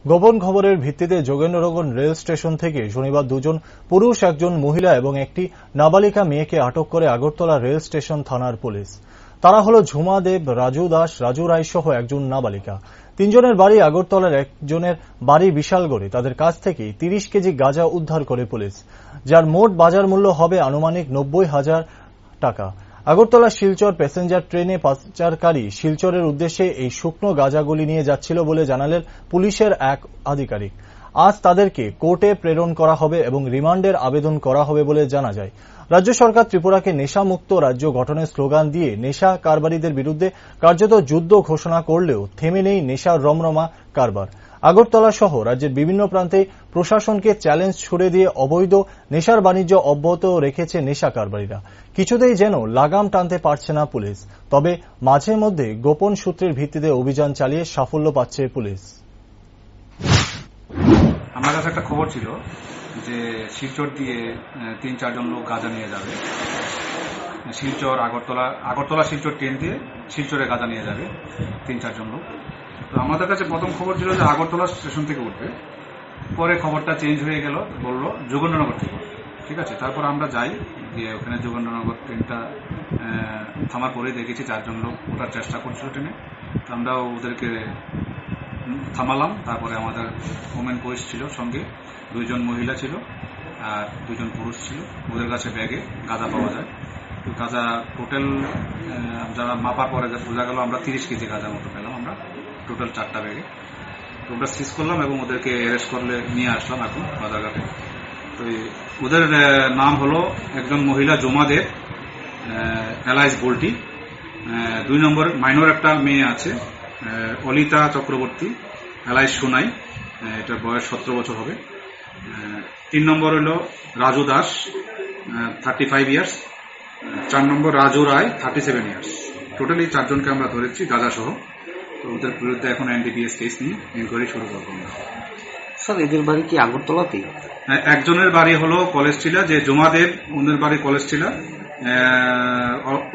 গোপন খবরের ভিত্তিতে যোগেন্দ্রনগর রেল স্টেশন থেকে শনিবার দুজন পুরুষ, একজন মহিলা এবং একটি নাবালিকা মেয়েকে আটক করে আগরতলা রেল স্টেশন থানার পুলিশ। তারা হল ঝুমা দেব, রাজু দাস, রাজু রায় সহ একজন নাবালিকা। তিনজনের বাড়ি আগরতলার, একজনের বাড়ি বিশালগড়ে। তাদের কাছ থেকে 30 কেজি গাঁজা উদ্ধার করে পুলিশ, যার মোট বাজার মূল্য হবে আনুমানিক 90,000 টাকা। আগরতলা শিলচর প্যাসেঞ্জার ট্রেনে পাচারকারী শিলচরের উদ্দেশ্যে এই শুকনো গাঁজাগুলি নিয়ে যাচ্ছিল বলে জানালেন পুলিশের এক আধিকারিক। আজ তাদেরকে কোর্টে প্রেরণ করা হবে এবং রিমান্ডের আবেদন করা হবে বলে জানা যায়। রাজ্য সরকার ত্রিপুরাকে নেশামুক্ত রাজ্য গঠনের স্লোগান দিয়ে নেশা কারবারিদের বিরুদ্ধে কার্যত যুদ্ধ ঘোষণা করলেও থেমে নেই নেশার রমরমা কারবার। আগরতলা সহ রাজ্যের বিভিন্ন প্রান্তে প্রশাসনকে চ্যালেঞ্জ ছুড়ে দিয়ে অবৈধ নেশার বাণিজ্য অব্যাহত রেখেছে নেশা কারবারিরা। কিছুতেই যেন লাগাম টানতে পারছে না পুলিশ। তবে মাঝে মধ্যে গোপন সূত্রের ভিত্তিতে অভিযান চালিয়ে সাফল্য পাচ্ছে পুলিশ। আমার কাছে একটা খবর ছিল যে শিলচর দিয়ে 3-4 জন লোক গাঁজা নিয়ে যাবে। শিলচর আগরতলা শিলচর ট্রেন দিয়ে শিলচরে গাঁজা নিয়ে যাবে 3-4 জন লোক। তো আমাদের কাছে প্রথম খবর ছিল যে আগরতলা স্টেশন থেকে উঠবে। পরে খবরটা চেঞ্জ হয়ে গেল, বললো যোগেন্দ্রনগর থেকে। ঠিক আছে, তারপর আমরা যাই, গিয়ে ওখানে যোগেন্দ্রনগর ট্রেনটা থামার পরেই দেখেছি 4 জন লোক ওঠার চেষ্টা করছিল ট্রেনে। তো আমরা ওদেরকে থামালাম। তারপরে আমাদের ওমেন পুলিশ ছিল, সঙ্গে 2 জন মহিলা ছিল আর 2 জন পুরুষ ছিল। ওদের কাছে ব্যাগে গাঁজা পাওয়া যায়। তো গাঁজা টোটাল যারা মাপার পরে বোঝা গেল আমরা 30 কেজি গাঁজার মতো পেলাম আমরা, টোটাল 4টা ব্যাগে। তো আমরা সিজ করলাম এবং ওদেরকে অ্যারেস্ট করলে নিয়ে আসলাম এখন বাজারঘাটে। তো ওদের নাম হলো, একজন মহিলা ঝুমা দেব, এলাইস গোল্টি। 2 নম্বর মাইনর একটা মেয়ে আছে, অলিতা চক্রবর্তী, এলাইস সোনাই, এটার বয়স 17 বছর হবে। 3 নম্বর হলো রাজু দাস, 35 ইয়ার্স। 4 নম্বর রাজু রায়, 37 ইয়ার্স। টোটালি 4 জনকে আমরা ধরেছি গাঁজা সহ। তো ওদের বিরুদ্ধে এখন NDPS কেস নিয়ে ইনকোয়ারি শুরু করবো আমরা। স্যার, এদের বাড়ি কি আগরতলাতে? একজনের বাড়ি হলো কলেজটিলা, যে জমা দেব, ওদের বাড়ি কলেজটিলা।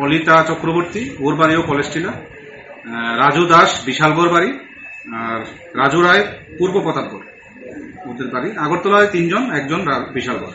অলিতা চক্রবর্তী, ওর বাড়িও কলেজটিলা। রাজু দাস বিশালগড় বাড়ি, আর রাজু রায় পূর্ব প্রতাপগড়, ওদের বাড়ি। আগরতলায় 3 জন, একজন বিশালগড়।